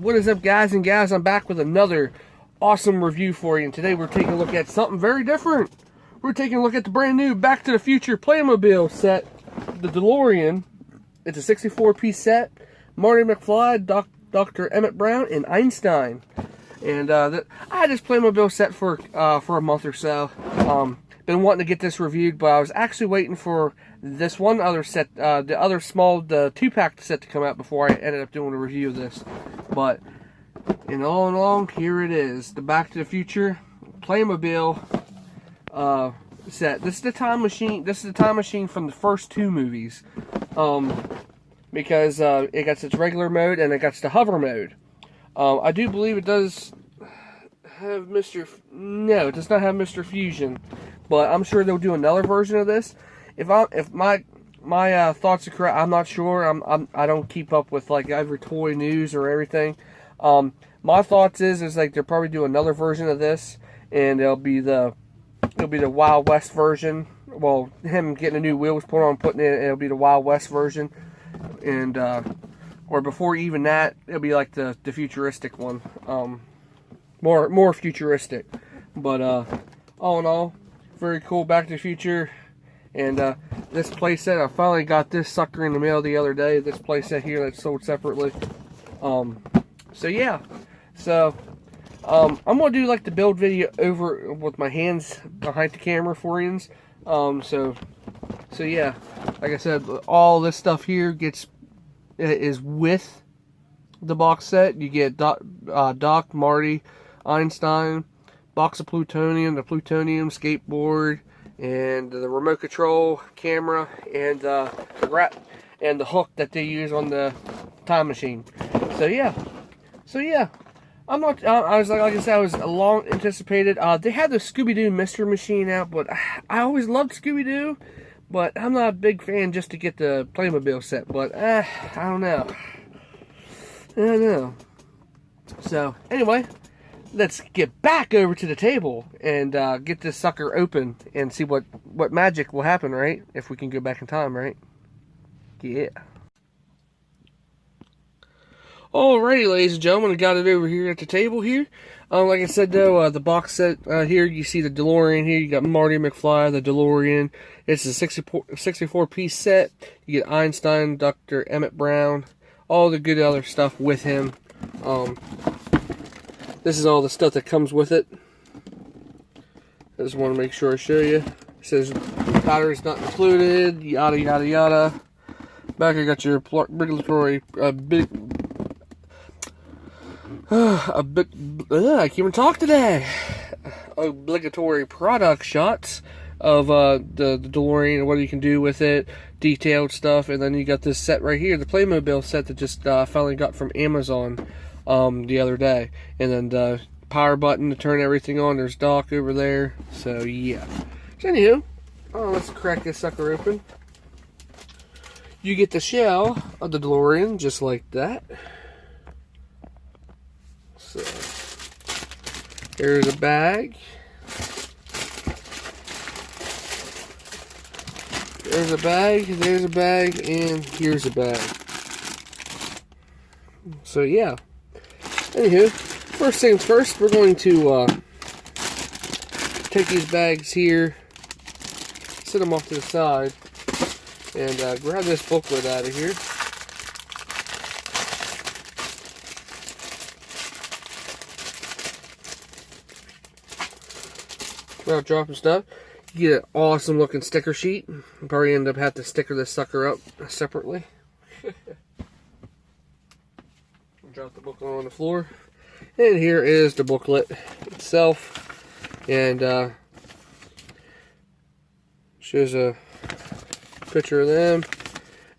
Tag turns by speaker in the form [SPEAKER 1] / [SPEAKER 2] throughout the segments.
[SPEAKER 1] what is up, guys and gals? I'm back with another awesome review for you, and today we're taking a look at something very different. We're taking a look at the brand new Back to the Future Playmobil set, the DeLorean. It's a 64-piece set. Marty McFly, Dr. Emmett Brown, and Einstein. And I had this Playmobil set for a month or so. Been wanting to get this reviewed, but I was actually waiting for this one other set, the other small, the 2-pack set to come out before I ended up doing a review of this. But in all, here it is, the Back to the Future Playmobil set. This is the time machine. This is the time machine from the first 2 movies, because it got its regular mode and it got the hover mode. I do believe it does have No, it does not have Mr. Fusion. But I'm sure they'll do another version of this. If my thoughts are correct, I'm not sure. I don't keep up with like every toy news or everything. My thoughts is like they'll probably do another version of this, and it'll be the Wild West version. Well, him getting a new wheels put on, putting it, it'll be the Wild West version, and or before even that, it'll be like the futuristic one, more futuristic. But all in all, very cool Back to the Future. And this playset, I finally got this sucker in the mail the other day. This playset here that's sold separately. So yeah, so I'm gonna do like the build video over with my hands behind the camera for you. So yeah, like I said, all this stuff here is with the box set. You get Doc, Marty, Einstein, box of plutonium, the plutonium skateboard, and the remote control camera, and the hook that they use on the time machine. So yeah, I'm not. I was like I said, I was long anticipated. They had the Scooby-Doo Mystery Machine out, but I always loved Scooby-Doo, but I'm not a big fan just to get the Playmobil set. But I don't know. So anyway, let's get back over to the table and get this sucker open and see what magic will happen, right? If we can go back in time, right? Yeah. Alrighty, ladies and gentlemen, I got it over here at the table here. Like I said, though, the box set here, you see the DeLorean here. You got Marty McFly, the DeLorean. It's a 64-piece set. You get Einstein, Dr. Emmett Brown, all the good other stuff with him. This is all the stuff that comes with it. I just want to make sure I show you. It says batteries not included, yada yada yada. Back I got your obligatory I can't even talk today. Obligatory product shots of the DeLorean and what you can do with it, detailed stuff, and then you got this set right here, the Playmobil set that just finally got from Amazon the other day, and then the power button to turn everything on. There's Doc over there. So yeah. So anywho, let's crack this sucker open. You get the shell of the DeLorean just like that. So here's a bag. There's a bag, there's a bag, and here's a bag. So yeah. Anywho, first things first, we're going to take these bags here, set them off to the side, and grab this booklet out of here. Without dropping stuff, you get an awesome looking sticker sheet. I'll probably end up having to sticker this sucker up separately. Drop the booklet on the floor, and here is the booklet itself, and shows a picture of them.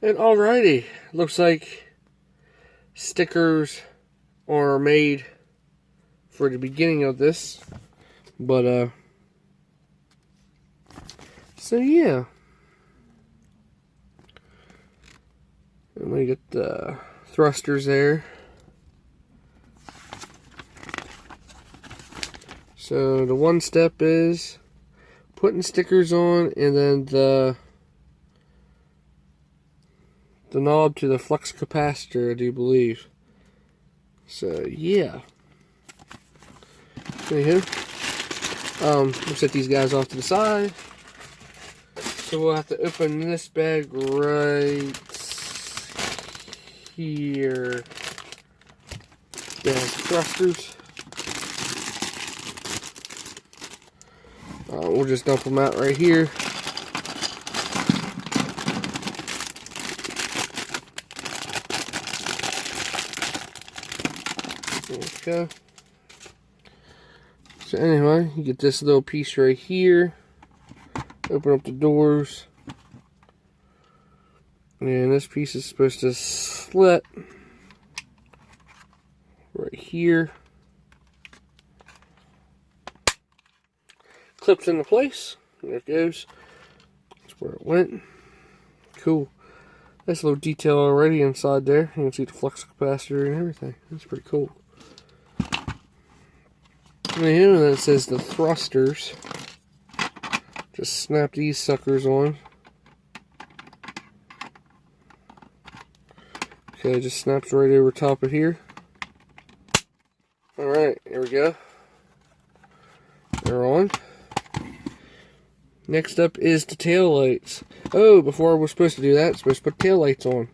[SPEAKER 1] And alrighty, looks like stickers are made for the beginning of this, but so yeah, and we get the thrusters there. So the one step is putting stickers on, and then the knob to the flux capacitor, I do believe. So yeah. Anywho, we'll set these guys off to the side. So we'll have to open this bag right here. There's thrusters. We'll just dump them out right here. Okay. So anyway, you get this little piece right here. Open up the doors. And this piece is supposed to slit right here. Clips into place. There it goes. That's where it went. Cool. Nice little detail already inside there. You can see the flux capacitor and everything. That's pretty cool. And then it says the thrusters. Just snap these suckers on. Okay, it just snaps right over top of here. Alright, here we go. They're on. Next up is the tail lights. Oh, before we're supposed to do that, we're supposed to put tail lights on.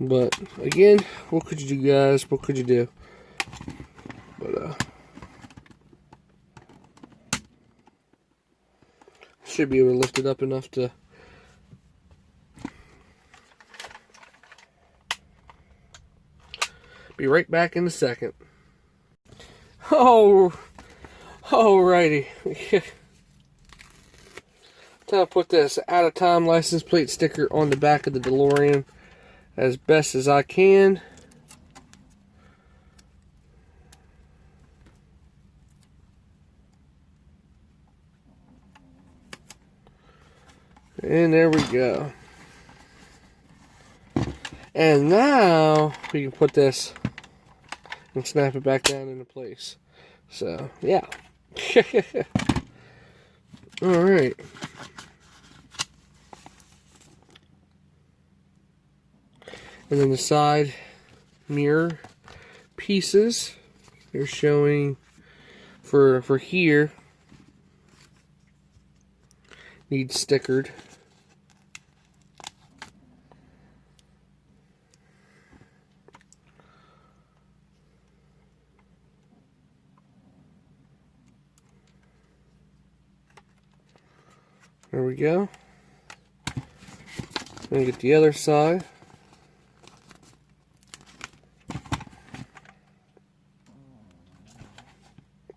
[SPEAKER 1] But again, what could you do, guys? What could you do? But should be able to lift it up enough to be right back in a second. Oh, alrighty. Time to put this out of time license plate sticker on the back of the DeLorean as best as I can. And there we go. And now we can put this and snap it back down into place. So, yeah. Alright. And then the side mirror pieces, they're showing for here, need stickered. There we go. Then get the other side.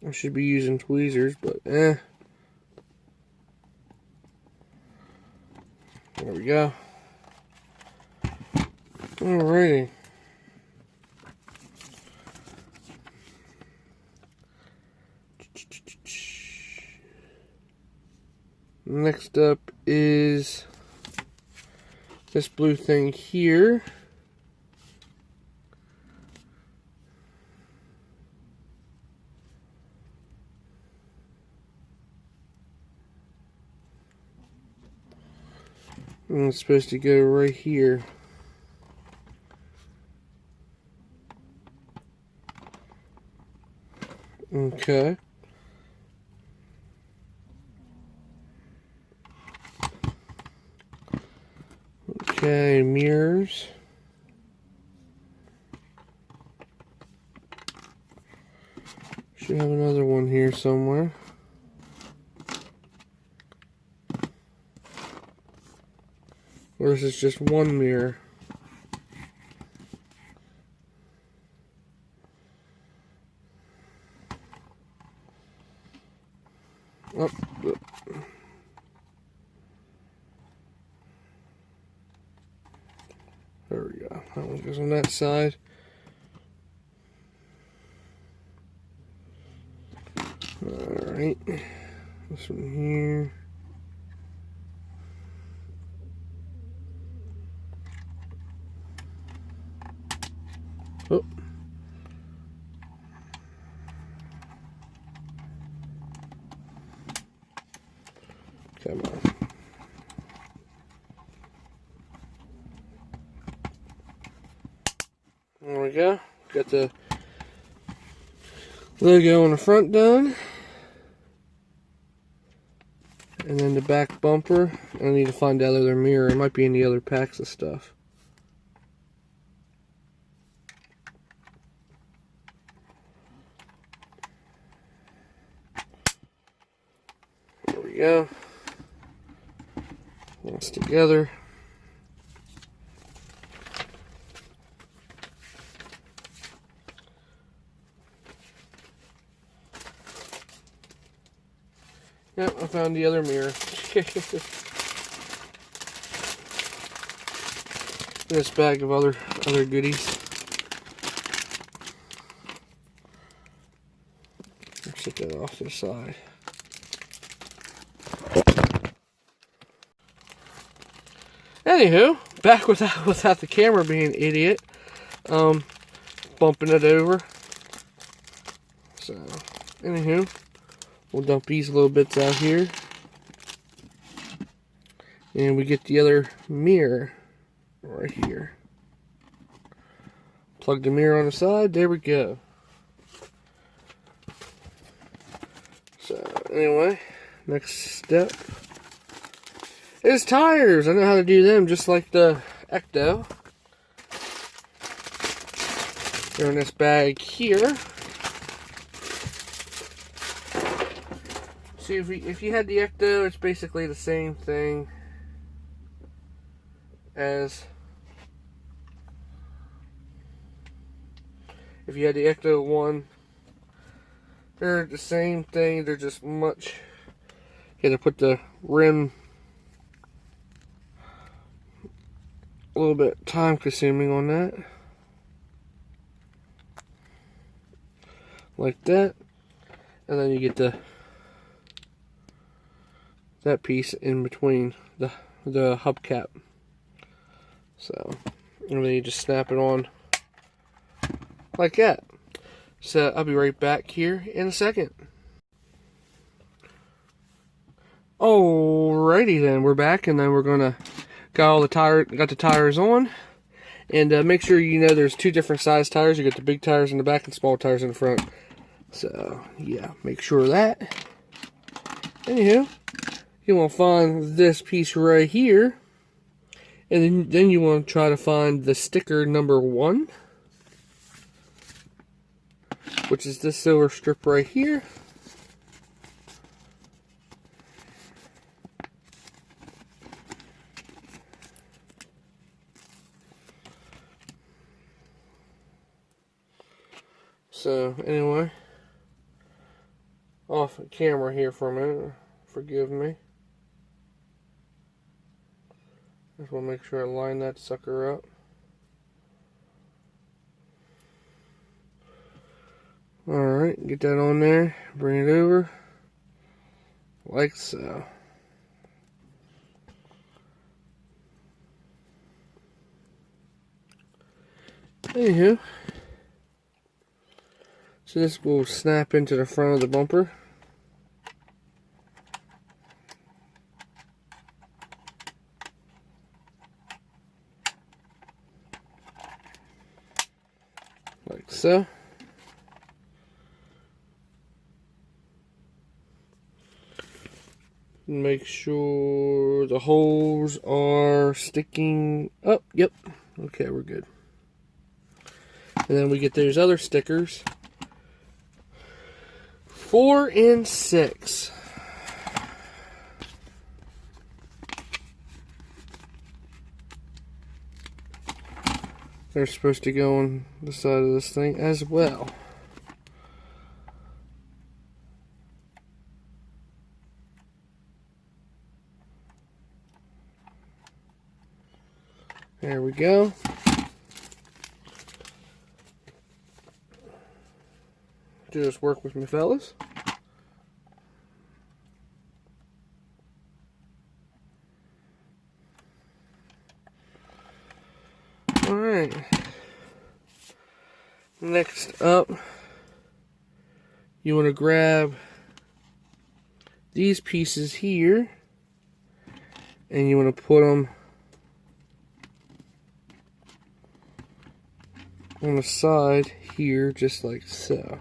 [SPEAKER 1] I should be using tweezers, but There we go. Alrighty. Next up is this blue thing here. And it's supposed to go right here. Okay. Okay, mirrors. Should have another one here somewhere. Or is this just one mirror? Oh, there we go. That one goes on that side. Alright. This one here. Oh. Come on. go. Got the logo on the front done. And then the back bumper. I need to find that other mirror. It might be in the other packs of stuff. There we go. That's together. Yep, I found the other mirror. This bag of other goodies. Let's set that off to the side. Anywho, back without the camera being an idiot. Bumping it over. So, anywho. We'll dump these little bits out here. And we get the other mirror right here. Plug the mirror on the side. There we go. So, anyway, next step is tires. I know how to do them just like the Ecto. They're in this bag here. See, if you had the Ecto, it's basically the same thing as if you had the Ecto 1. They're the same thing, they're just much, you had to put the rim a little bit time consuming on that. Like that. And then you get that piece in between the hubcap. So, and then you just snap it on like that. So I'll be right back here in a second. Alrighty then, we're back, and then we're gonna got the tires on, and make sure you know there's two different size tires. You got the big tires in the back and small tires in the front. So yeah, make sure of that. Anywho, you want to find this piece right here, and then you want to try to find the sticker number 1, which is this silver strip right here. So anyway, off camera here for a minute, forgive me. Just want to make sure I line that sucker up. Alright, get that on there, bring it over, like so. Anywho, so this will snap into the front of the bumper. Like so. Make sure the holes are sticking up. Yep. Okay, we're good. And then we get those other stickers. 4 and 6. They're supposed to go on the side of this thing as well. There we go. Do this work with me, fellas. Alright. Next up, you want to grab these pieces here, and you want to put them on the side here, just like so.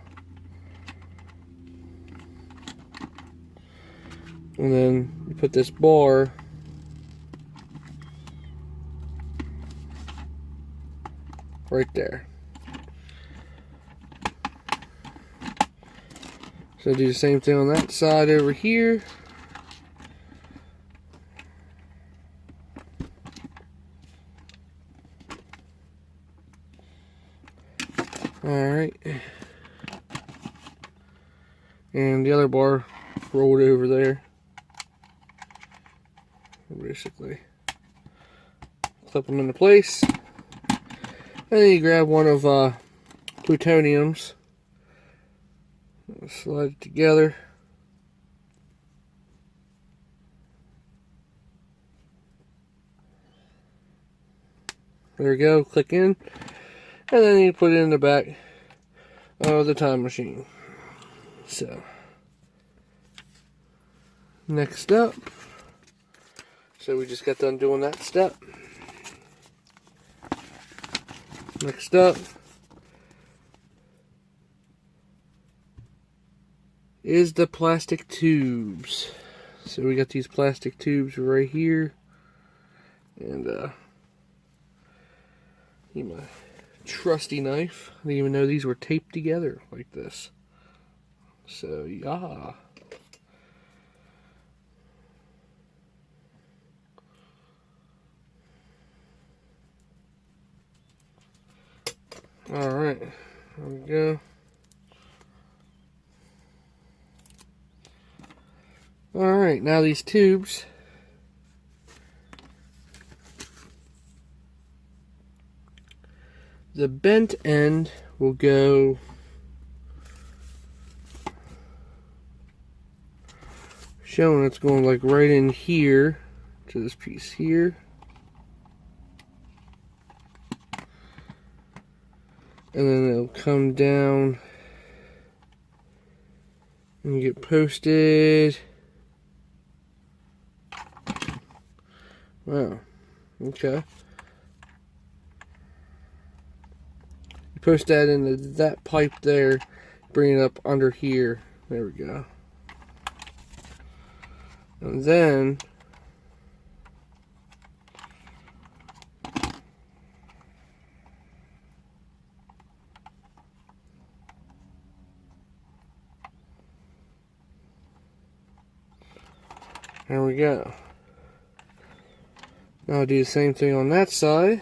[SPEAKER 1] And then you put this bar right there. So do the same thing on that side over here. Alright. And the other bar rolled over there. Basically clip them into place. And then you grab one of plutonium's. Slide it together. There we go. Click in. And then you put it in the back of the time machine. So, next up. So we just got done doing that step. Next up is the plastic tubes. So we got these plastic tubes right here. And need my trusty knife. I didn't even know these were taped together like this. So yeah. Alright, there we go. Alright, now these tubes, the bent end will go showing it's going like right in here to this piece here. And then it'll come down and get posted. Wow. Okay. You post that into that pipe there, bring it up under here. There we go. And then there we go. Now I'll do the same thing on that side.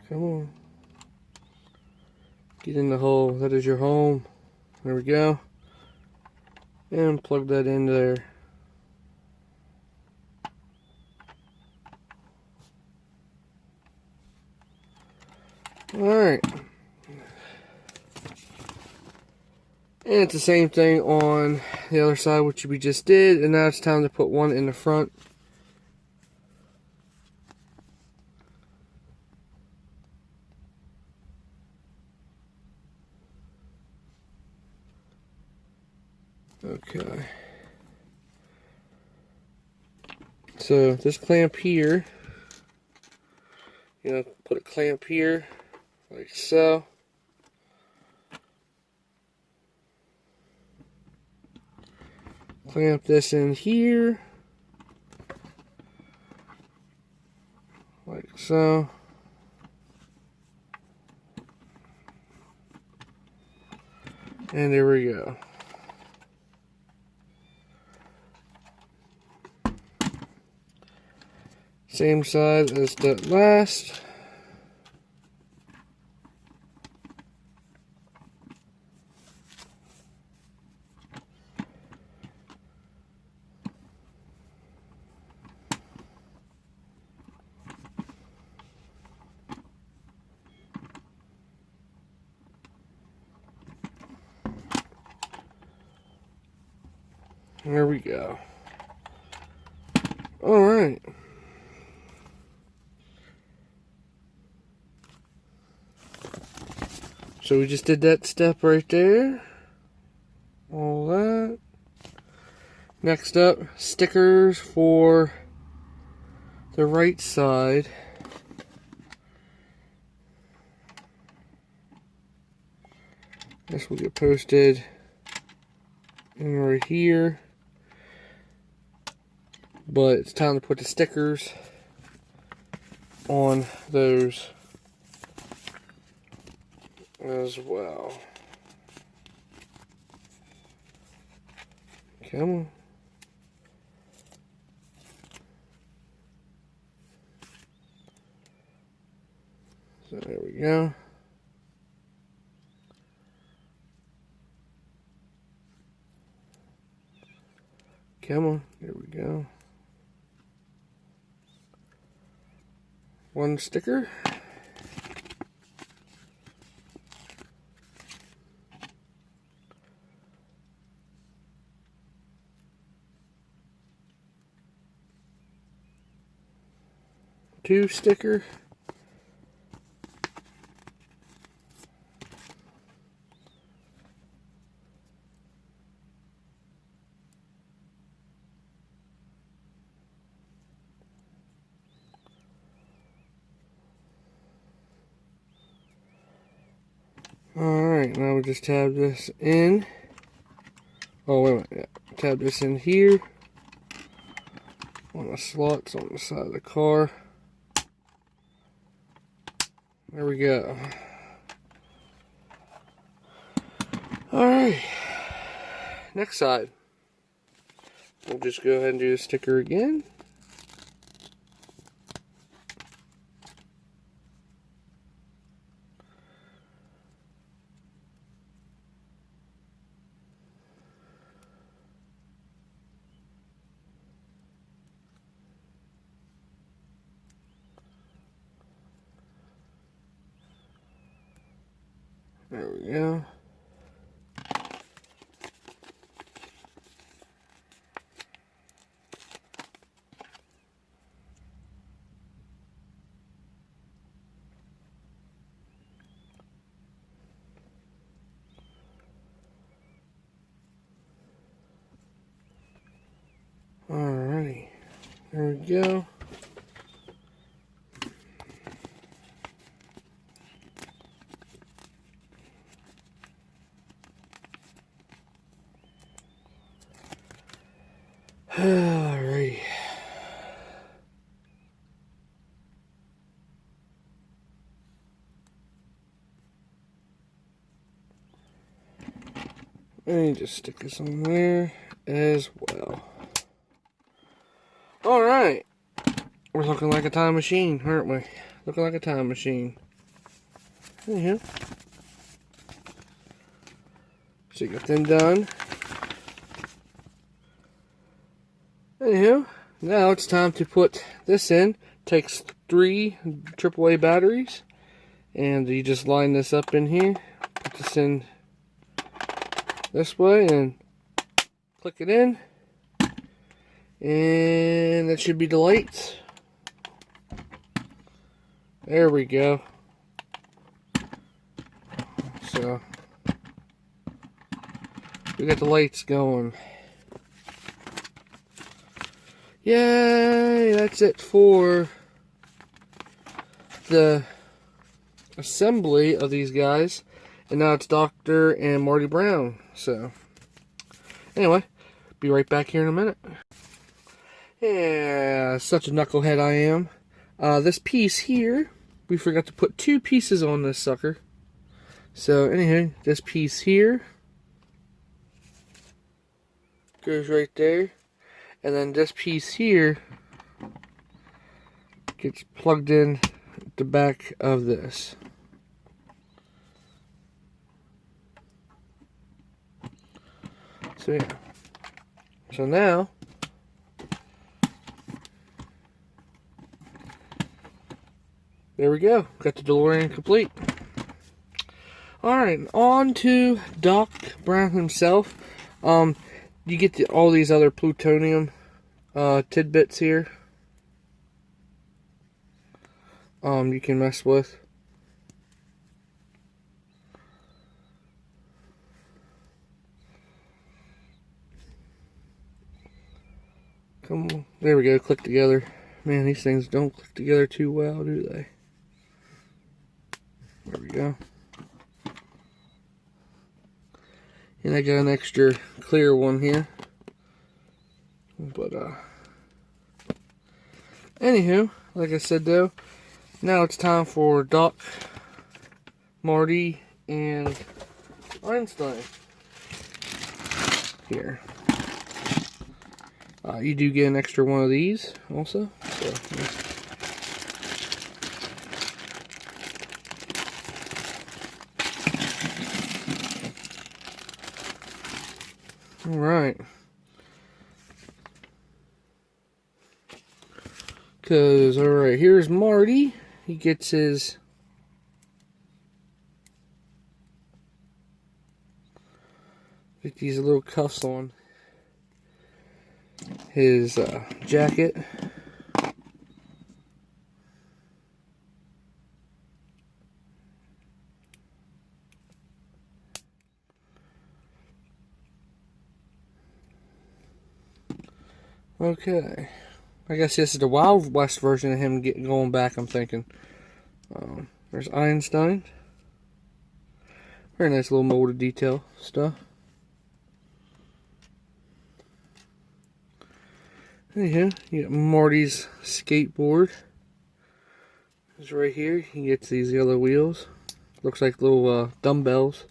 [SPEAKER 1] Come on. Get in the hole. That is your home. There we go. And plug that in there. Alright. And it's the same thing on the other side, which we just did. And now it's time to put one in the front. Okay. So this clamp here, you know, put a clamp here, like so. Clamp this in here, like so. And there we go. Same size as the last. There we go. All right. So we just did that step right there. All that. Next up, stickers for the right side. This will get posted in right here. But it's time to put the stickers on those as well. Come on. So there we go. Come on, there we go. One sticker. Two sticker. Alright, now we just tab this in. Oh, wait a minute. Yeah. Tab this in here. On the slots on the side of the car. There we go. Alright. Next side. We'll just go ahead and do the sticker again. There we go. Alrighty, there we go. Alrighty. And just stick this on there as well. Alright. We're looking like a time machine, aren't we? Looking like a time machine. Anyhow. So you got them done. Anyhow, now it's time to put this in. Takes 3 AAA batteries. And you just line this up in here. Put this in this way and click it in. And that should be the lights. There we go. So we got the lights going. Yay! That's it for the assembly of these guys. And now it's Dr. and Marty Brown. So anyway, be right back here in a minute. Yeah, such a knucklehead I am. This piece here, we forgot to put 2 pieces on this sucker. So anyway, this piece here goes right there. And then this piece here gets plugged in the back of this. So yeah. So now there we go. Got the DeLorean complete. Alright, on to Doc Brown himself. You get all these other plutonium tidbits here. You can mess with. Come on. There we go. Click together. Man, these things don't click together too well, do they? There we go. And I got an extra clear one here. But, anywho, like I said though, now it's time for Doc, Marty, and Einstein. Here. You do get an extra one of these also. So, alright. Because, alright, here's Marty. He gets his these little cuffs on his jacket. Okay. I guess this is the Wild West version of him going back, I'm thinking. There's Einstein. Very nice little molded detail stuff. Anywho, you got Marty's skateboard. It's right here. He gets these yellow wheels. Looks like little dumbbells.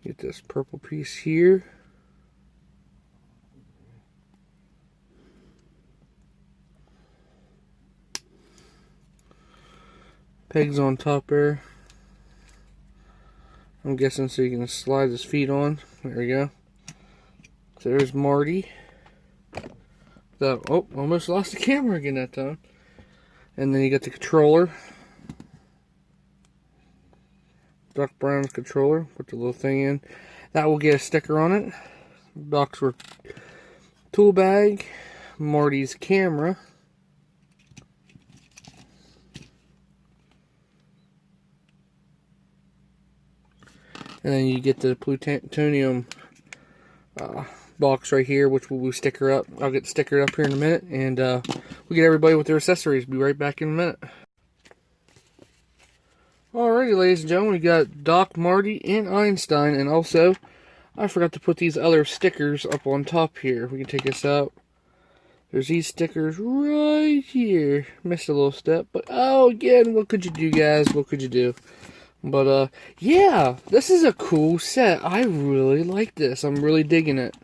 [SPEAKER 1] Get this purple piece here. Pegs on top there. I'm guessing so you can slide his feet on. There we go. So there's Marty. So, oh, almost lost the camera again that time. And then you got the controller. Doc Brown's controller. Put the little thing in. That will get a sticker on it. Doc's tool bag. Marty's camera. And then you get the plutonium box right here, which will sticker up. I'll get the sticker up here in a minute, and we'll get everybody with their accessories. Be right back in a minute. Alrighty, ladies and gentlemen, we got Doc, Marty, and Einstein, and also I forgot to put these other stickers up on top here. We can take this out. There's these stickers right here. Missed a little step, but oh, again, what could you do, guys? What could you do? But, yeah, this is a cool set. I really like this. I'm really digging it.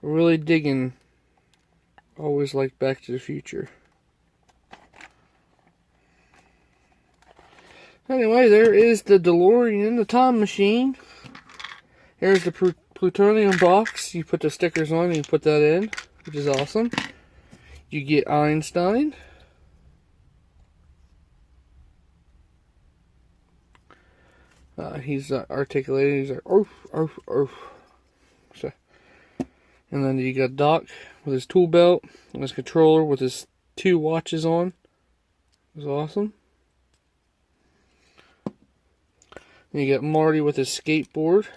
[SPEAKER 1] Really digging. Always liked Back to the Future. Anyway, there is the DeLorean, the time machine. Here's the plutonium box. You put the stickers on and you put that in, which is awesome. You get Einstein. He's articulating. He's like, "Arf, arf, arf." So, and then you got Doc with his tool belt and his controller with his 2 watches on. It's awesome. And you got Marty with his skateboard.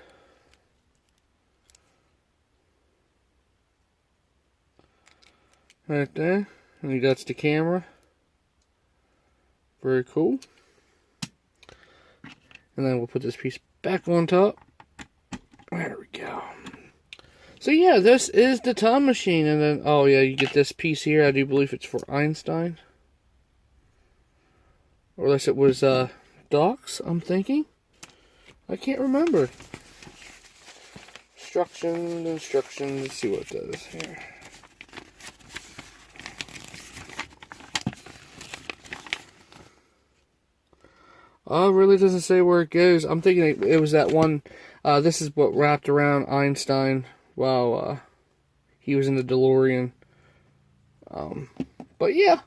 [SPEAKER 1] Right there. And he got the camera. Very cool. And then we'll put this piece back on top. There we go. So yeah, this is the time machine. And then, oh yeah, you get this piece here. I do believe it's for Einstein. Or unless it was Doc's, I'm thinking. I can't remember. Instructions. Let's see what it does here. Oh, it really doesn't say where it goes. I'm thinking it was that one. This is what wrapped around Einstein while he was in the DeLorean. But yeah,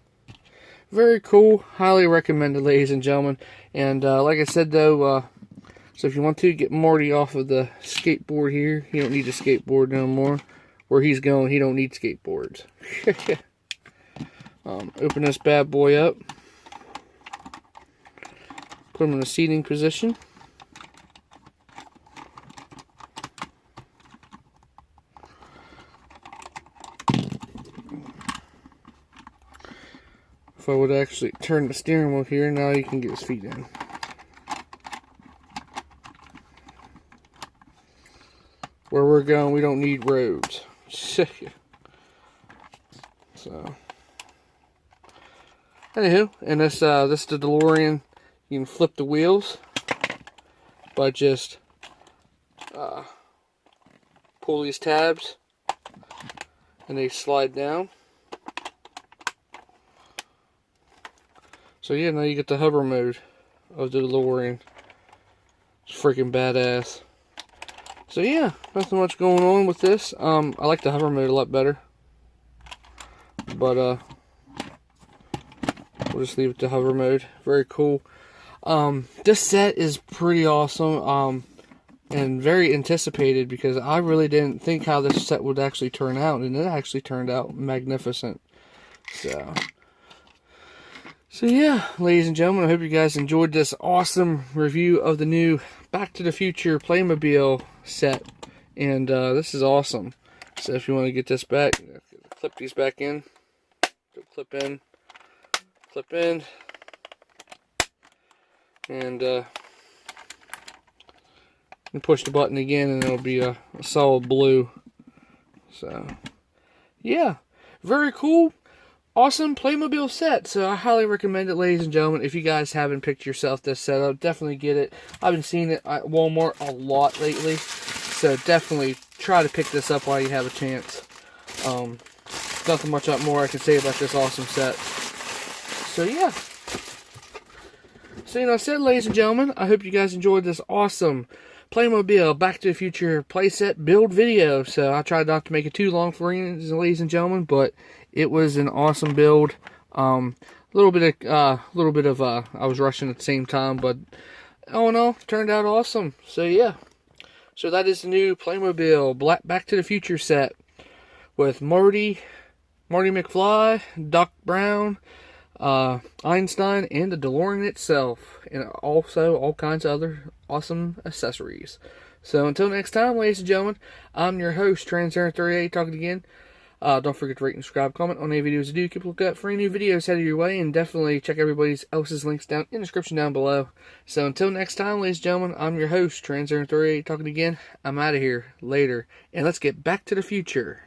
[SPEAKER 1] very cool. Highly recommended, ladies and gentlemen. And like I said, though, so if you want to get Marty off of the skateboard here, he don't need a skateboard no more. Where he's going, he don't need skateboards. Open this bad boy up. Put him in a seating position. If I would actually turn the steering wheel here, now you can get his feet in. Where we're going, we don't need roads. So, anywho, and this is the DeLorean. You can flip the wheels by just pull these tabs, and they slide down. So yeah, now you get the hover mode of the DeLorean. It's freaking badass. So yeah, nothing much going on with this. I like the hover mode a lot better. But we'll just leave it to hover mode. Very cool. This set is pretty awesome. And very anticipated, because I really didn't think how this set would actually turn out, and it actually turned out magnificent. So yeah, ladies and gentlemen, I hope you guys enjoyed this awesome review of the new Back to the Future Playmobil set. And this is awesome. So if you want to get this back, clip these back in. Go clip in. Clip in. And push the button again, and it'll be a solid blue. So yeah, very cool. Awesome Playmobil set. So I highly recommend it, ladies and gentlemen. If you guys haven't picked yourself this setup, definitely get it. I've been seeing it at Walmart a lot lately, so definitely try to pick this up while you have a chance. Nothing much more I can say about this awesome set. So yeah. So, said, ladies and gentlemen, I hope you guys enjoyed this awesome Playmobil Back to the Future playset build video. So I tried not to make it too long for you, ladies and gentlemen, but it was an awesome build. I was rushing at the same time, but all in all, turned out awesome. So yeah, so that is the new Playmobil Back to the Future set with Marty McFly, Doc Brown, Einstein, and the DeLorean itself, and also all kinds of other awesome accessories. So until next time, ladies and gentlemen, I'm your host, Transparent38, talking again. Don't forget to rate and subscribe, comment on any videos I do. Keep a lookout for any new videos headed your way, and definitely check everybody else's links down in the description down below. So until next time, ladies and gentlemen, I'm your host, Transparent38, talking again. I'm out of here. Later. And let's get back to the future.